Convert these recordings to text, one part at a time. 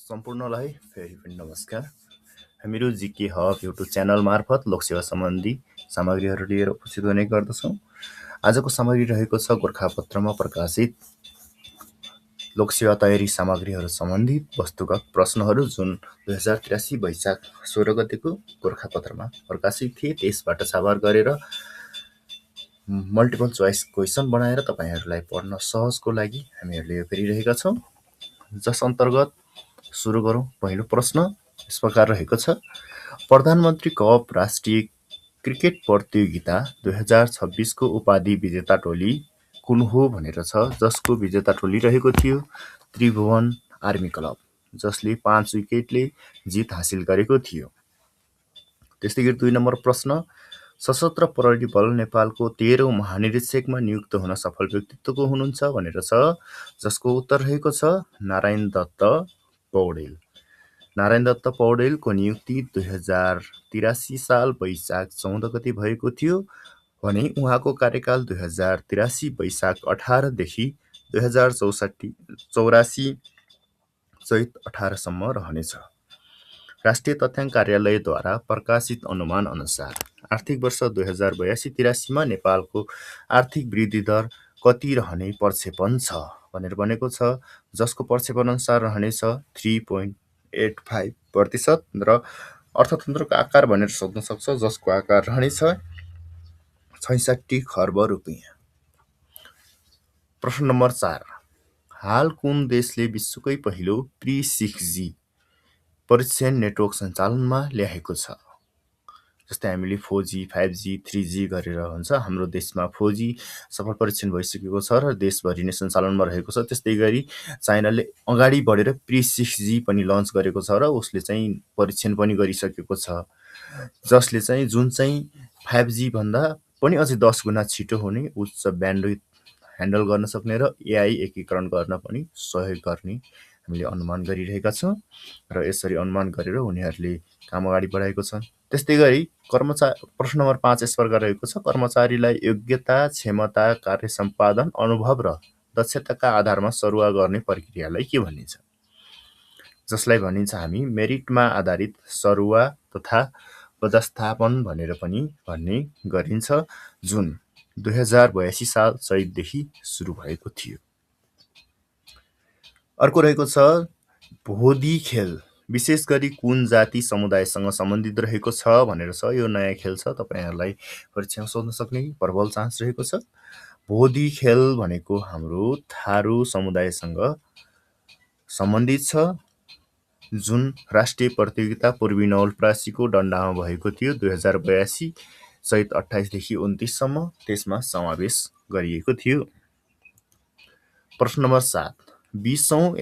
सम्पूर्णलाई फेरि पनि नमस्कार। हामीहरू जिके हब युट्युब च्यानल मार्फत लोकसेवा सम्बन्धी सामग्रीहरू लिएर उपस्थित हुने गर्दछौँ। आजको सामग्री रहेको छ गोरखापत्रमा प्रकाशित लोकसेवा तयारी सामग्रीहरू सम्बन्धी वस्तुगत प्रश्नहरू जुन 2083 वैशाख 16 गतेको गोरखापत्रमा प्रकाशित थिए। त्यसबाट छापार गरेर मल्टिपल चोइस क्वेसन बनाएर तपाईहरुलाई पढ्न सहजको लागि हामीहरूले यो गरिरहेका छौँ। जस अन्तर्गत सुरु गरौँ। पहिलो प्रश्न यस प्रकार रहेको छ। प्रधानमन्त्री कप राष्ट्रिय क्रिकेट प्रतियोगिता 2026 को उपाधि विजेता टोली कुन हो भनेर छ, जसको विजेता टोली रहेको थियो त्रिभुवन आर्मी क्लब, जसले 5 विकेटले जित हासिल गरेको थियो। त्यस्तै गरी 2 नम्बर प्रश्न, सशस्त्र प्रहरी बल नेपालको 13औं महानिरीक्षकमा नियुक्त हुन सफल व्यक्तित्वको हुनुहुन्छ भनेर छ, जसको उत्तर रहेको छ नारायण दत्त पौडेल। नारायण दत्त पौडेलको नियुक्ति 2083 साल वैशाख 14 गते भएको थियो भने उहाँको कार्यकाल 2083 वैशाख 18 देखि 2084 चैत 18 सम्म रहनेछ। राष्ट्रिय तथ्याङ्क कार्यालयद्वारा प्रकाशित अनुमान अनुसार आर्थिक वर्ष 2082-83 मा नेपालको आर्थिक वृद्धि दर कति रहने प्रक्षेपण छ भनेर बनेको छ, जसको प्रक्षेपण अनुसार रहनेछ 3.85% र अर्थतन्त्रको आकार भनेर सोध्न सक्छ, जसको आकार रहनेछ 66 खर्ब रुपैयाँ। प्रश्न नम्बर 4, हाल कुन देशले विश्वकै पहिलो प्री-6G परीक्षण नेटवर्क सञ्चालनमा ल्याएको छ? जस्तै हामीले 4G, 5G, 3G गरेर हुन्छ। हाम्रो देशमा 4G सफल परीक्षण भइसकेको छ र देशभरि नै सञ्चालनमा रहेको छ। त्यस्तै गरी चाइनाले अगाडि बढेर प्री-6G पनि लन्च गरेको छ र उसले चाहिँ परीक्षण पनि गरिसकेको छ, जसले चाहिँ जुन चाहिँ 5G भन्दा पनि अझै 10 गुणा छिटो हुने, उच्च ब्यान्डविड्थ ह्यान्डल गर्न सक्ने र AI एकीकरण गर्न पनि सहयोग गर्ने हामीले अनुमान गरिरहेका छौँ र यसरी अनुमान गरेर उनीहरूले काम अगाडि बढाएको छ। त्यस्तै गरी प्रश्न नम्बर 5 यस प्रकार रहेको छ। कर्मचारीलाई योग्यता, क्षमता, कार्य सम्पादन, अनुभव र दक्षताका आधारमा सरुवा गर्ने प्रक्रियालाई के भनिन्छ? जसलाई भनिन्छ हामी मेरिटमा आधारित सरुवा तथा पदस्थापन भनेर पनि भन्ने गरिन्छ, जुन 2082 साल चैतदेखि सुरु भएको थियो। अर्को रहेको छ भोदी खेल विशेष गरी कुन जाति समुदायसँग सम्बन्धित रहेको छ भनेर छ। यो नयाँ खेल छ, तपाईहरुलाई परीक्षामा सोध्न सक्ने प्रबल चान्स रहेको छ। भोदी खेल भनेको हाम्रो थारू समुदायसँग सम्बन्धित छ, जुन राष्ट्रिय प्रतियोगिता पूर्वी नवलपरासीको डन्डामा भएको थियो 2082 चैत 28 देखि 29 सम्म। त्यसमा समावेश गरिएको थियो। प्रश्न नम्बर 7, 20औं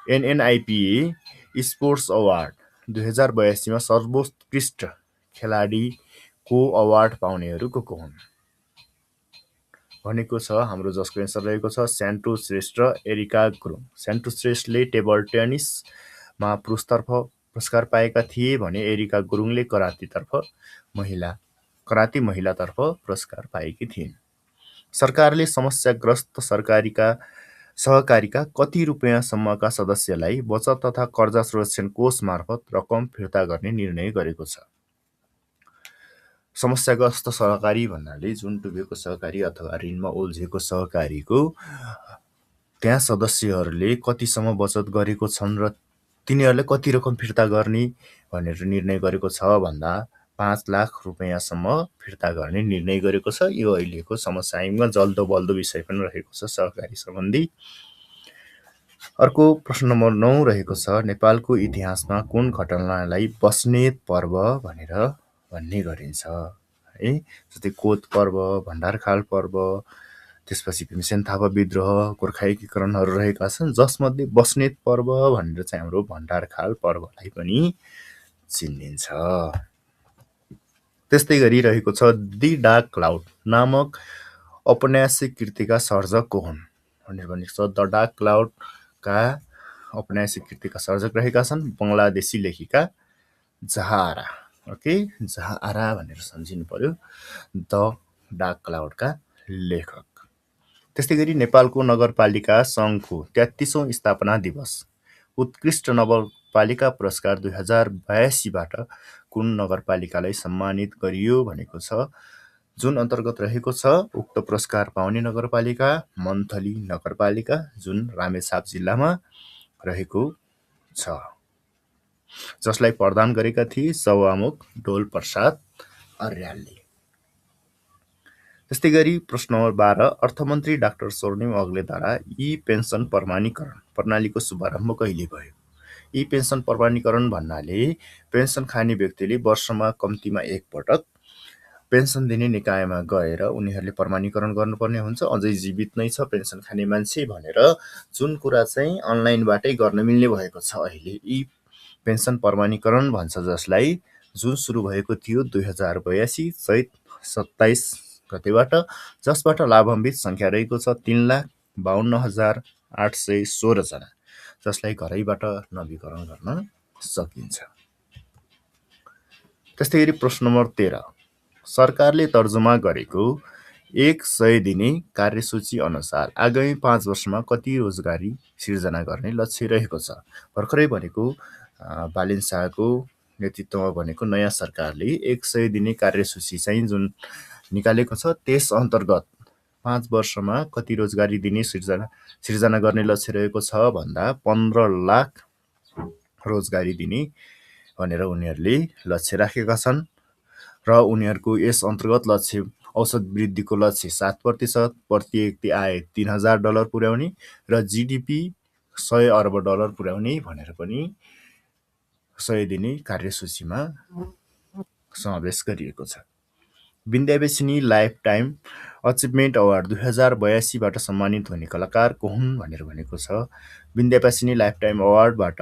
NNIPA स्पोर्ट्स अवार्ड 2082 मा सर्वोत्कृष्ट खेलाडीको अवार्ड पाउनेहरू को हुन् भनेको छ। हाम्रो जसको एन्सर रहेको छ स्यान्टो श्रेष्ठ र एरिका गुरुङ। स्यान्टो श्रेष्ठले टेबल टेनिसमा पुरस्कार पाएका थिए भने एरिका गुरुङले कराते महिलातर्फ पुरस्कार पाएकी थिइन्। सरकारले समस्याग्रस्त सहकारीका कति रुपैयाँसम्मका सदस्यलाई बचत तथा कर्जा सुरक्षण कोष मार्फत रकम फिर्ता गर्ने निर्णय गरेको छ? समस्याग्रस्त सहकारी भन्नाले जुन डुबेको सहकारी अथवा ऋणमा उल्झेको सहकारीको त्यहाँ सदस्यहरूले कतिसम्म बचत गरेको छन् र तिनीहरूले कति रकम फिर्ता गर्ने भनेर निर्णय गरेको छ भन्दा 5 लाख रुपैयाँसम्म फिर्ता गर्ने निर्णय गरेको छ। यो अहिलेको समसामयिकमा जल्दो बल्दो विषय पनि रहेको छ सहकारी सम्बन्धी। अर्को प्रश्न नम्बर 9 रहेको छ नेपालको इतिहासमा कुन घटनालाई बस्नेत पर्व भनेर भन्ने गरिन्छ है? जस्तै कोत पर्व, भण्डारखाल पर्व, त्यसपछि भीमसेन थापा विद्रोह, गोर्खा एकीकरणहरू रहेका छन्, जसमध्ये बस्नेत पर्व भनेर चाहिँ हाम्रो भण्डारखाल पर्वलाई पनि चिनिन्छ। त्यस्तै गरी रहेको छ दि डार्क क्लाउड नामक औपन्यासिक कृतिका सर्जक को हुन् भनेर भनेको छ। द डार्क क्लाउडका औपन्यासिक कृतिका सर्जक रहेका छन् बङ्गलादेशी लेखिका जहाआरा। ओके, जहाआरा भनेर सम्झिनु पर्यो द डार्क क्लाउडका लेखक। त्यस्तै गरी नेपालको नगरपालिका सङ्घको 33औं स्थापना दिवस, उत्कृष्ट नगरपालिका पुरस्कार 2082बाट कुन नगरपालिकालाई सम्मानित गरियो भनेको छ, जुन अन्तर्गत रहेको छ उक्त पुरस्कार पाउने नगरपालिका मन्थली नगरपालिका, जुन रामेछाप जिल्लामा रहेको छ, जसलाई प्रदान गरेका थिए सभामुख डोल प्रसाद अर्यालले। त्यस्तै गरी प्रश्न नम्बर 12, अर्थमन्त्री डाक्टर स्वर्णिम अग्लेद्वारा ई पेन्सन प्रमाणीकरण प्रणालीको शुभारम्भ कहिले भयो? ई पेन्सन प्रमाणीकरण भन्नाले पेन्सन खाने व्यक्तिले वर्षमा कम्तीमा एक पटक पेन्सन दिने निकायमा गएर उनीहरूले प्रमाणीकरण गर्नुपर्ने हुन्छ, अझै जीवित नै छ पेन्सन खाने मान्छे भनेर, जुन कुरा चाहिँ अनलाइनबाटै गर्न मिल्ने भएको छ अहिले। ई पेन्सन प्रमाणीकरण भन्छ जसलाई, जुन सुरु भएको थियो 2082 चैत 27 गतेबाट, जसबाट लाभान्वित सङ्ख्या रहेको छ 3,52,816 जना, जसलाई घरैबाट नवीकरण गर्न सकिन्छ। त्यस्तै गरी प्रश्न नम्बर 13, सरकारले तर्जुमा गरेको 100 दिने कार्यसूची अनुसार आगामी 5 वर्षमा कति रोजगारी सिर्जना गर्ने लक्ष्य रहेको छ? भर्खरै भनेको बालिन शाहको नेतृत्वमा भनेको नयाँ सरकारले 100 दिने कार्यसूची चाहिँ जुन निकालेको छ, त्यस अन्तर्गत 5 वर्षमा कति रोजगारी दिने सिर्जना गर्ने लक्ष्य रहेको छ भन्दा 15 लाख रोजगारी दिने भनेर उनीहरूले लक्ष्य राखेका छन्, र उनीहरूको यस अन्तर्गत लक्ष्य औसत वृद्धिको लक्ष्य 7%, प्रति व्यक्ति आय $3,000 पुर्याउने र जीडीपी $100 अर्ब पुर्याउने भनेर पनि 100 दिने कार्यसूचीमा समावेश गरिएको छ। विद्यावासिनी लाइफ टाइम अचिभमेन्ट अवार्ड 2082बाट सम्मानित हुने कलाकार को हुन् भनेर भनेको छ। विद्यावासिनी लाइफ टाइम अवार्डबाट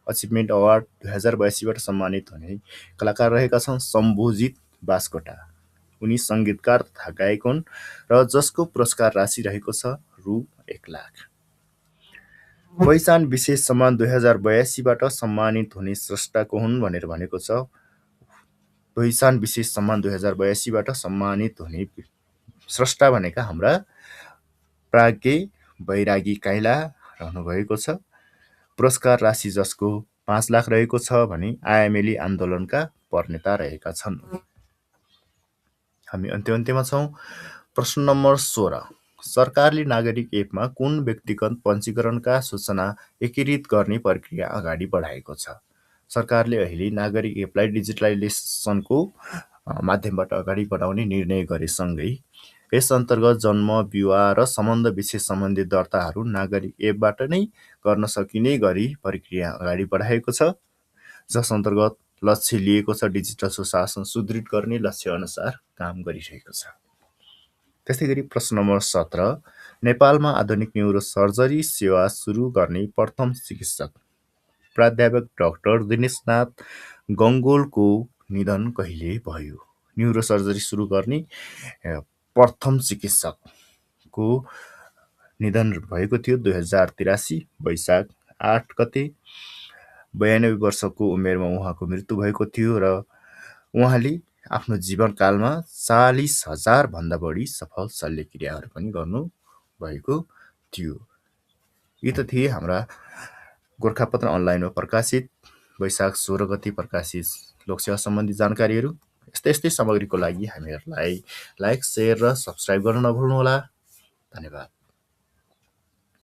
अचिभमेन्ट अवार्ड 2082बाट सम्मानित हुने कलाकार रहेका छन् शम्भुजित बास्कोटा। उनी सङ्गीतकार तथा गायक हुन् र जसको पुरस्कार राशि रहेको छ रु 1 लाख। पहिचान विशेष सम्मान 2082बाट सम्मानित हुने स्रष्टा को हुन् भनेर भनेको छ। पहिचान विशेष सम्मान 2082बाट सम्मानित हुने स्रष्टा भनेका हाम्रा प्राज्ञ बैरागी काइला रहनुभएको छ। पुरस्कार राशि जसको 5 लाख रहेको छ भने आयामेली आन्दोलनका प्रणेता रहेका छन्। हामी अन्त्यमा छौँ। प्रश्न नम्बर 16, सरकारले नागरिक एपमा कुन व्यक्तिगत पञ्जीकरणका सूचना एकीकृत गर्ने प्रक्रिया अगाडि बढाएको छ? सरकारले अहिले नागरिक एपलाई डिजिटलाइजेसनको माध्यमबाट अगाडि बढाउने निर्णय गरेसँगै यस अन्तर्गत जन्म, विवाह र सम्बन्ध विशेष सम्बन्धित दर्ताहरू नागरिक एपबाट नै गर्न सकिने गरी प्रक्रिया अगाडि बढाएको छ, जस अन्तर्गत लक्ष्य लिएको छ डिजिटल सुशासन सुदृढ गर्ने लक्ष्य अनुसार काम गरिरहेको छ। त्यस्तै गरी प्रश्न नम्बर 17, नेपालमा आधुनिक न्युरोसर्जरी सेवा सुरु गर्ने प्रथम चिकित्सक प्राध्यापक डाक्टर दिनेशनाथ गङ्गोलको निधन कहिले भयो? न्युरोसर्जरी सुरु गर्ने प्रथम चिकित्सकको निधन भएको थियो 2083 वैशाख 8 गते। 92 वर्षको उमेरमा उहाँको मृत्यु भएको थियो र उहाँले आफ्नो जीवनकालमा 40,000 भन्दा बढी सफल शल्यक्रियाहरू पनि गर्नुभएको थियो। यी त थिए हाम्रा गोरखापत्र अनलाइनमा प्रकाशित वैशाख 16 गते प्रकाशित लोकसेवा सम्बन्धी जानकारीहरू। यस्तै सामग्रीको लागि हामीहरूलाई लाइक, सेयर र सब्सक्राइब गर्न नभुल्नुहोला। धन्यवाद।